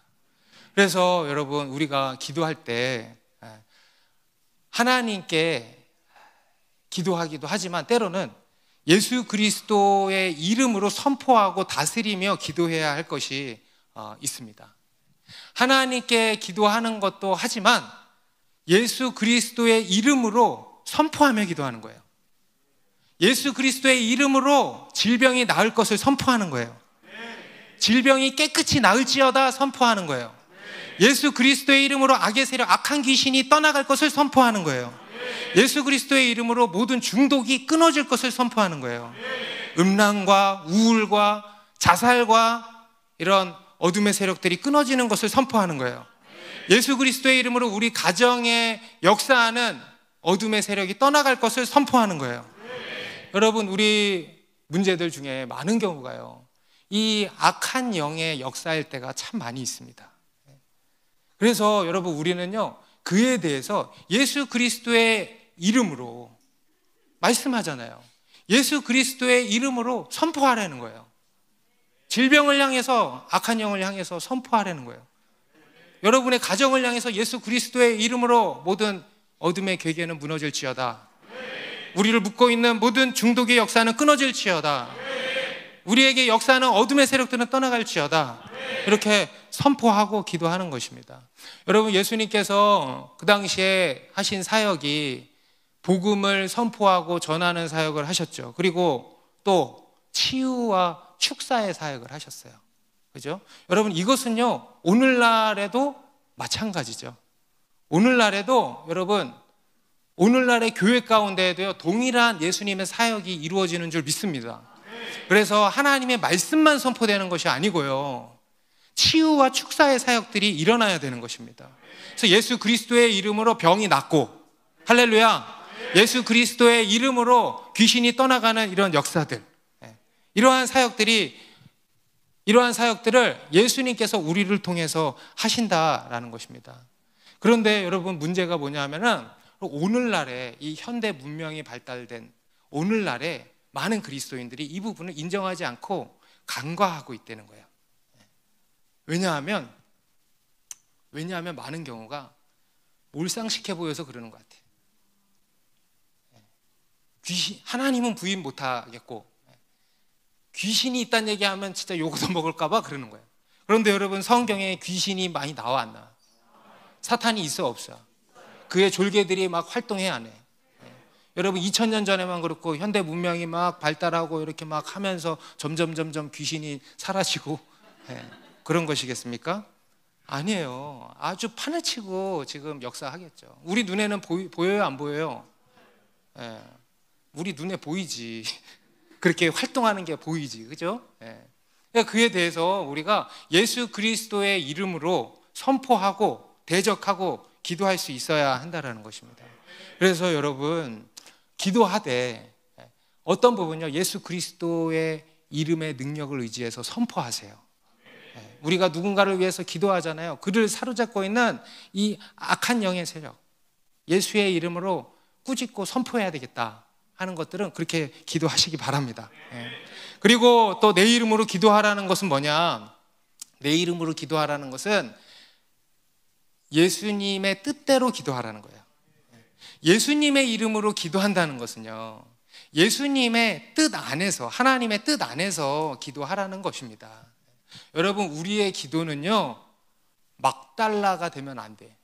그래서 여러분, 우리가 기도할 때 하나님께 기도하기도 하지만 때로는 예수 그리스도의 이름으로 선포하고 다스리며 기도해야 할 것이 있습니다. 하나님께 기도하는 것도 하지만 예수 그리스도의 이름으로 선포하며 기도하는 거예요. 예수 그리스도의 이름으로 질병이 나을 것을 선포하는 거예요. 질병이 깨끗이 나을지어다 선포하는 거예요. 예수 그리스도의 이름으로 악의 세력, 악한 귀신이 떠나갈 것을 선포하는 거예요. 예수 그리스도의 이름으로 모든 중독이 끊어질 것을 선포하는 거예요. 음란과 우울과 자살과 이런 어둠의 세력들이 끊어지는 것을 선포하는 거예요. 예수 그리스도의 이름으로 우리 가정에 역사하는 어둠의 세력이 떠나갈 것을 선포하는 거예요. 여러분, 우리 문제들 중에 많은 경우가요, 이 악한 영의 역사일 때가 참 많이 있습니다. 그래서 여러분, 우리는요, 그에 대해서 예수 그리스도의 이름으로 말씀하잖아요. 예수 그리스도의 이름으로 선포하라는 거예요. 질병을 향해서, 악한 영을 향해서 선포하라는 거예요. 여러분의 가정을 향해서 예수 그리스도의 이름으로 모든 어둠의 괴계는 무너질지어다. 우리를 묶고 있는 모든 중독의 역사는 끊어질지어다. 우리에게 역사하는 어둠의 세력들은 떠나갈지어다. 이렇게 선포하고 기도하는 것입니다. 여러분, 예수님께서 그 당시에 하신 사역이 복음을 선포하고 전하는 사역을 하셨죠. 그리고 또 치유와 축사의 사역을 하셨어요. 그죠? 여러분, 이것은요, 오늘날에도 마찬가지죠. 오늘날에도 여러분, 오늘날의 교회 가운데에도요, 동일한 예수님의 사역이 이루어지는 줄 믿습니다. 그래서 하나님의 말씀만 선포되는 것이 아니고요, 치유와 축사의 사역들이 일어나야 되는 것입니다. 그래서 예수 그리스도의 이름으로 병이 낫고, 할렐루야, 예수 그리스도의 이름으로 귀신이 떠나가는 이런 역사들, 이러한 사역들을 예수님께서 우리를 통해서 하신다라는 것입니다. 그런데 여러분, 문제가 뭐냐면은 오늘날에 이 현대 문명이 발달된 오늘날에 많은 그리스도인들이 이 부분을 인정하지 않고 간과하고 있다는 거예요. 왜냐하면 많은 경우가 몰상식해 보여서 그러는 것 같아요. 하나님은 부인 못하겠고 귀신이 있다는 얘기하면 진짜 욕 얻어먹을까 봐 그러는 거예요. 그런데 여러분, 성경에 귀신이 많이 나와 안 나와? 사탄이 있어 없어? 그의 졸개들이 막 활동해 안 해? 여러분, 2000년 전에만 그렇고 현대 문명이 막 발달하고 이렇게 막 하면서 점점 귀신이 사라지고 그런 것이겠습니까? 아니에요. 아주 판을 치고 지금 역사하겠죠. 우리 눈에는 보여요, 안 보여요? 우리 눈에 보이지. 그렇게 활동하는 게 보이지, 그죠? 그러니까 그에 대해서 우리가 예수 그리스도의 이름으로 선포하고 대적하고 기도할 수 있어야 한다는 것입니다. 그래서 여러분, 기도하되 어떤 부분요, 예수 그리스도의 이름의 능력을 의지해서 선포하세요. 우리가 누군가를 위해서 기도하잖아요. 그를 사로잡고 있는 이 악한 영의 세력, 예수의 이름으로 꾸짖고 선포해야 되겠다 하는 것들은 그렇게 기도하시기 바랍니다. 그리고 또 내 이름으로 기도하라는 것은 뭐냐? 내 이름으로 기도하라는 것은 예수님의 뜻대로 기도하라는 거예요. 예수님의 이름으로 기도한다는 것은요, 예수님의 뜻 안에서, 하나님의 뜻 안에서 기도하라는 것입니다. 여러분, 우리의 기도는요, 막달라가 되면 안 돼.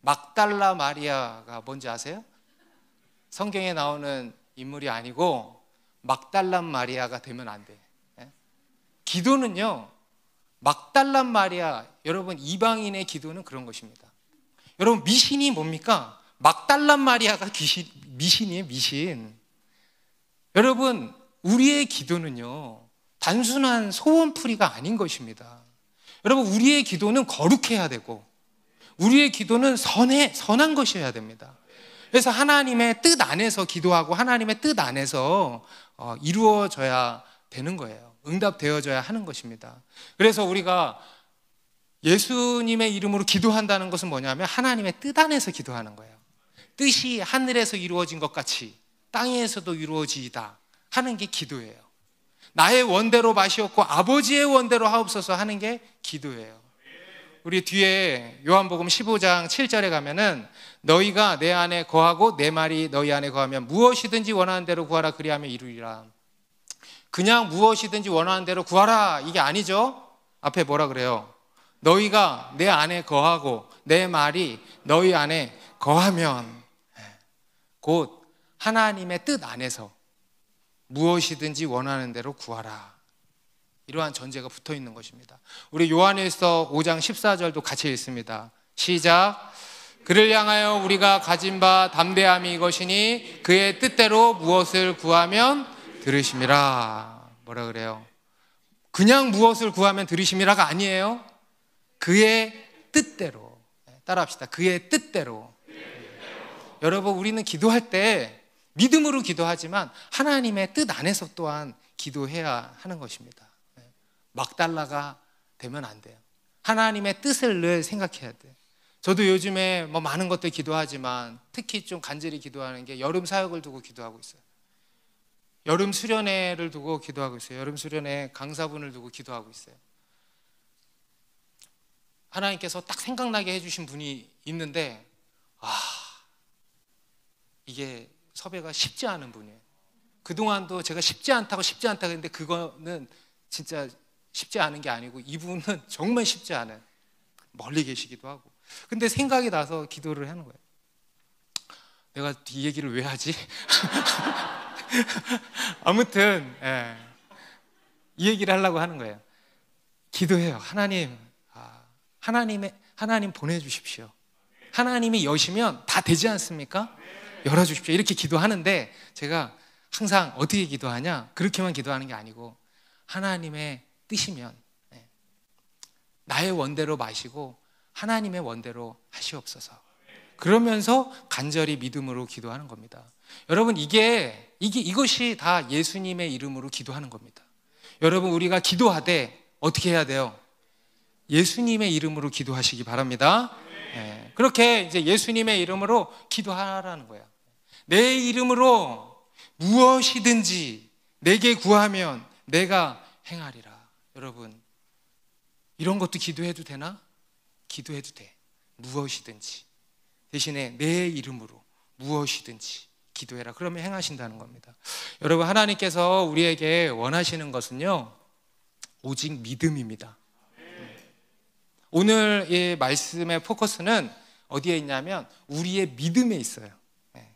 막달라 마리아가 뭔지 아세요? 성경에 나오는 인물이 아니고 막달란 마리아가 되면 안 돼. 기도는요, 막달란 마리아, 여러분, 이방인의 기도는 그런 것입니다. 여러분, 미신이 뭡니까? 막달란 마리아가 미신이에요, 미신. 여러분, 우리의 기도는요, 단순한 소원풀이가 아닌 것입니다. 여러분, 우리의 기도는 거룩해야 되고, 우리의 기도는 선한 것이어야 됩니다. 그래서 하나님의 뜻 안에서 기도하고 하나님의 뜻 안에서 이루어져야 되는 거예요. 응답되어져야 하는 것입니다. 그래서 우리가 예수님의 이름으로 기도한다는 것은 뭐냐면 하나님의 뜻 안에서 기도하는 거예요. 뜻이 하늘에서 이루어진 것 같이 땅에서도 이루어지이다 하는 게 기도예요. 나의 원대로 마시옵고 아버지의 원대로 하옵소서 하는 게 기도예요. 우리 뒤에 요한복음 15장 7절에 가면은 너희가 내 안에 거하고 내 말이 너희 안에 거하면 무엇이든지 원하는 대로 구하라 그리하면 이루리라. 그냥 무엇이든지 원하는 대로 구하라 이게 아니죠. 앞에 뭐라 그래요? 너희가 내 안에 거하고 내 말이 너희 안에 거하면, 곧 하나님의 뜻 안에서 무엇이든지 원하는 대로 구하라. 이러한 전제가 붙어 있는 것입니다. 우리 요한일서 5장 14절도 같이 읽습니다. 시작. 그를 향하여 우리가 가진 바 담대함이 이것이니 그의 뜻대로 무엇을 구하면 들으심이라. 뭐라 그래요? 그냥 무엇을 구하면 들으심이라가 아니에요. 그의 뜻대로. 따라합시다. 그의 뜻대로. 여러분, 우리는 기도할 때 믿음으로 기도하지만 하나님의 뜻 안에서 또한 기도해야 하는 것입니다. 막달라가 되면 안 돼요. 하나님의 뜻을 늘 생각해야 돼요. 저도 요즘에 뭐 많은 것들 기도하지만 특히 좀 간절히 기도하는 게 여름 사역을 두고 기도하고 있어요. 여름 수련회를 두고 기도하고 있어요. 여름 수련회 강사분을 두고 기도하고 있어요. 하나님께서 딱 생각나게 해주신 분이 있는데, 이게 섭외가 쉽지 않은 분이에요. 그동안도 제가 쉽지 않다고 했는데 그거는 진짜 쉽지 않은 게 아니고 이분은 정말 쉽지 않아요. 멀리 계시기도 하고. 근데 생각이 나서 기도를 하는 거예요. 내가 이 얘기를 왜 하지? 아무튼 이 얘기를 하려고 하는 거예요. 기도해요. 하나님 보내주십시오. 하나님이 여시면 다 되지 않습니까? 열어주십시오. 이렇게 기도하는데 제가 항상 어떻게 기도하냐? 그렇게만 기도하는 게 아니고 하나님의 뜻이면 나의 원대로 마시고 하나님의 원대로 하시옵소서. 그러면서 간절히 믿음으로 기도하는 겁니다. 여러분, 이것이 다 예수님의 이름으로 기도하는 겁니다. 여러분, 우리가 기도하되 어떻게 해야 돼요? 예수님의 이름으로 기도하시기 바랍니다. 그렇게 이제 예수님의 이름으로 기도하라는 거예요. 내 이름으로 무엇이든지 내게 구하면 내가 행하리라. 여러분, 이런 것도 기도해도 되나? 기도해도 돼. 무엇이든지 대신에 내 이름으로 무엇이든지 기도해라. 그러면 행하신다는 겁니다. 여러분, 하나님께서 우리에게 원하시는 것은요, 오직 믿음입니다. 오늘 이 말씀의 포커스는 어디에 있냐면 우리의 믿음에 있어요.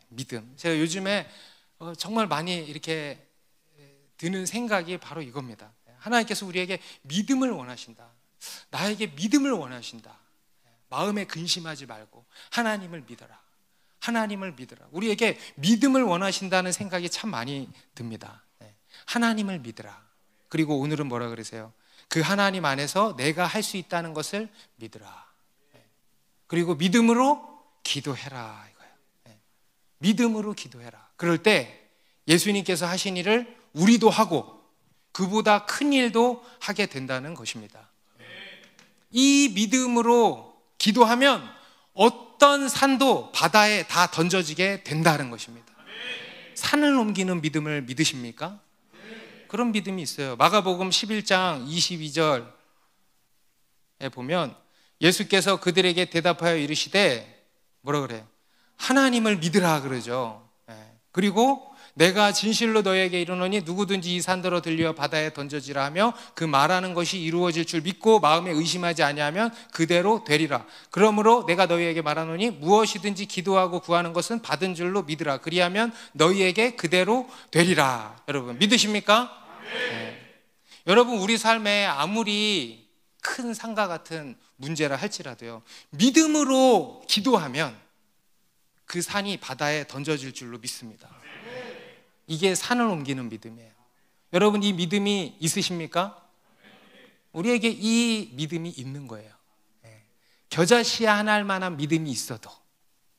믿음. 제가 요즘에 정말 많이 이렇게 드는 생각이 바로 이겁니다. 하나님께서 우리에게 믿음을 원하신다. 나에게 믿음을 원하신다. 마음에 근심하지 말고 하나님을 믿어라. 하나님을 믿어라. 우리에게 믿음을 원하신다는 생각이 참 많이 듭니다. 하나님을 믿으라. 그리고 오늘은 뭐라 그러세요? 그 하나님 안에서 내가 할 수 있다는 것을 믿으라. 그리고 믿음으로 기도해라 이거예요. 믿음으로 기도해라. 그럴 때 예수님께서 하신 일을 우리도 하고 그보다 큰 일도 하게 된다는 것입니다. 이 믿음으로 기도하면 어떤 산도 바다에 다 던져지게 된다는 것입니다. 산을 옮기는 믿음을 믿으십니까? 그런 믿음이 있어요. 마가복음 11장 22절 보면 예수께서 그들에게 대답하여 이르시되 뭐라 그래요? 하나님을 믿으라 그러죠. 그리고 내가 진실로 너에게 이르노니 누구든지 이 산더러 들려 바다에 던져지라 하며 그 말하는 것이 이루어질 줄 믿고 마음에 의심하지 아니하면 그대로 되리라. 그러므로 내가 너희에게 말하노니 무엇이든지 기도하고 구하는 것은 받은 줄로 믿으라. 그리하면 너희에게 그대로 되리라. 여러분 믿으십니까? 여러분 우리 삶에 아무리 큰 산과 같은 문제라 할지라도요, 믿음으로 기도하면 그 산이 바다에 던져질 줄로 믿습니다. 이게 산을 옮기는 믿음이에요. 여러분 이 믿음이 있으십니까? 우리에게 이 믿음이 있는 거예요. 겨자씨야 하나 할 만한 믿음이 있어도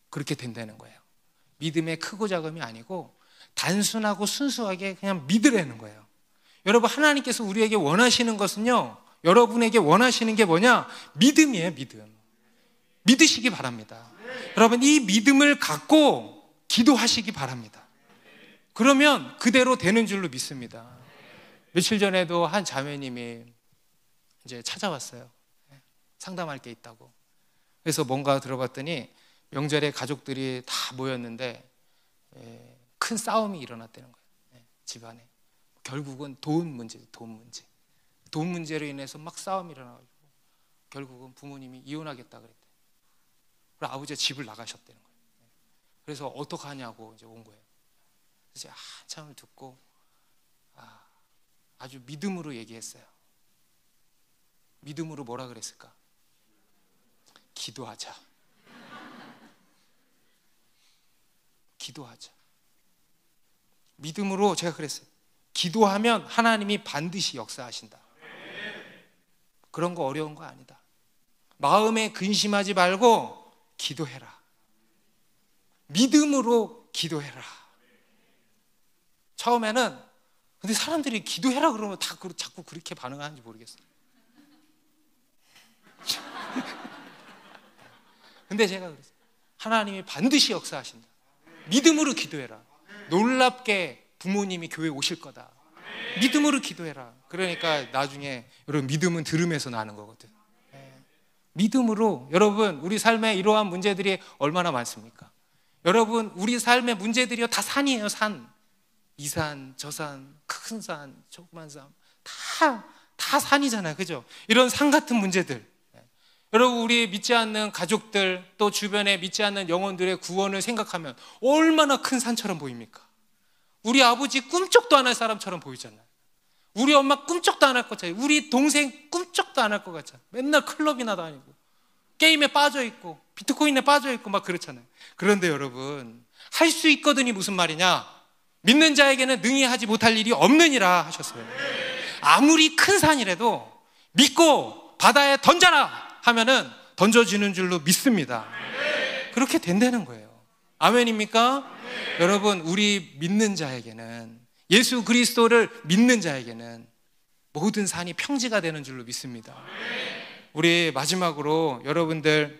그렇게 된다는 거예요. 믿음의 크고 작음이 아니고 단순하고 순수하게 그냥 믿으라는 거예요. 여러분 하나님께서 우리에게 원하시는 것은요, 여러분에게 원하시는 게 뭐냐? 믿음이에요. 믿음. 믿으시기 바랍니다. 여러분 이 믿음을 갖고 기도하시기 바랍니다. 그러면 그대로 되는 줄로 믿습니다. 며칠 전에도 한 자매님이 이제 찾아왔어요. 상담할 게 있다고. 그래서 뭔가 들어봤더니 명절에 가족들이 다 모였는데 큰 싸움이 일어났다는 거예요. 집안에. 결국은 돈 문제로 인해서 막 싸움이 일어나가지고 결국은 부모님이 이혼하겠다 그랬대요. 그리고 아버지가 집을 나가셨다는 거예요. 그래서 어떡하냐고 이제 온 거예요. 그래서 한참을 듣고 아주 믿음으로 얘기했어요. 믿음으로 뭐라 그랬을까? 기도하자. 기도하자. 믿음으로 제가 그랬어요. 기도하면 하나님이 반드시 역사하신다. 그런 거 어려운 거 아니다. 마음에 근심하지 말고 기도해라. 믿음으로 기도해라. 처음에는 근데 사람들이 기도해라 그러면 다 자꾸 그렇게 반응하는지 모르겠어요. 근데 제가 그랬어요. 하나님이 반드시 역사하신다. 믿음으로 기도해라. 놀랍게 부모님이 교회 오실 거다. 믿음으로 기도해라. 그러니까 나중에 여러분 믿음은 들음에서 나는 거거든. 믿음으로 여러분 우리 삶에 이러한 문제들이 얼마나 많습니까? 여러분 우리 삶의 문제들이요 다 산이에요. 산. 이 산, 저 산, 큰 산, 조그만 산 다 산이잖아요. 그죠? 이런 산 같은 문제들. 여러분 우리 믿지 않는 가족들 또 주변에 믿지 않는 영혼들의 구원을 생각하면 얼마나 큰 산처럼 보입니까? 우리 아버지 꿈쩍도 안 할 사람처럼 보이잖아요. 우리 엄마 꿈쩍도 안 할 것 같잖아요. 우리 동생 꿈쩍도 안 할 것 같잖아요. 맨날 클럽이나 다니고 게임에 빠져있고 비트코인에 빠져있고 막 그렇잖아요. 그런데 여러분 할 수 있거든이 무슨 말이냐? 믿는 자에게는 능히 하지 못할 일이 없느니라 하셨어요. 아무리 큰 산이라도 믿고 바다에 던져라 하면은 던져지는 줄로 믿습니다. 그렇게 된다는 거예요. 아멘입니까? 여러분 우리 믿는 자에게는, 예수 그리스도를 믿는 자에게는 모든 산이 평지가 되는 줄로 믿습니다. 우리 마지막으로 여러분들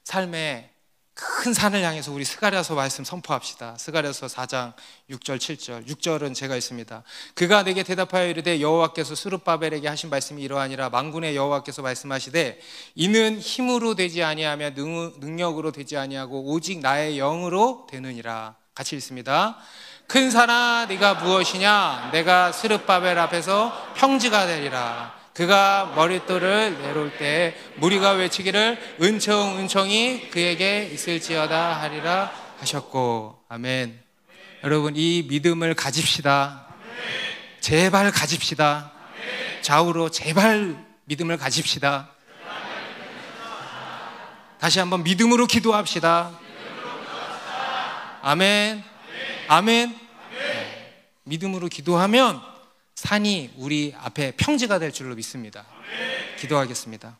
삶에 큰 산을 향해서 우리 스가랴서 말씀 선포합시다. 스가랴서 4장 6절 7절. 6절은 제가 있습니다. 그가 내게 대답하여 이르되 여호와께서 스룹바벨에게 하신 말씀이 이러하니라. 만군의 여호와께서 말씀하시되 이는 힘으로 되지 아니하며 능력으로 되지 아니하고 오직 나의 영으로 되느니라. 같이 읽습니다. 큰 산아 네가 무엇이냐? 내가 스룹바벨 앞에서 평지가 되리라. 그가 머릿돌을 내려올 때 무리가 외치기를 은총이 그에게 있을지어다 하리라 하셨고. 아멘. 여러분 이 믿음을 가집시다. 제발 가집시다. 좌우로 제발 믿음을 가집시다. 다시 한번 믿음으로 기도합시다. 아멘. 아멘. 믿음으로 기도하면 산이 우리 앞에 평지가 될 줄로 믿습니다. 기도하겠습니다.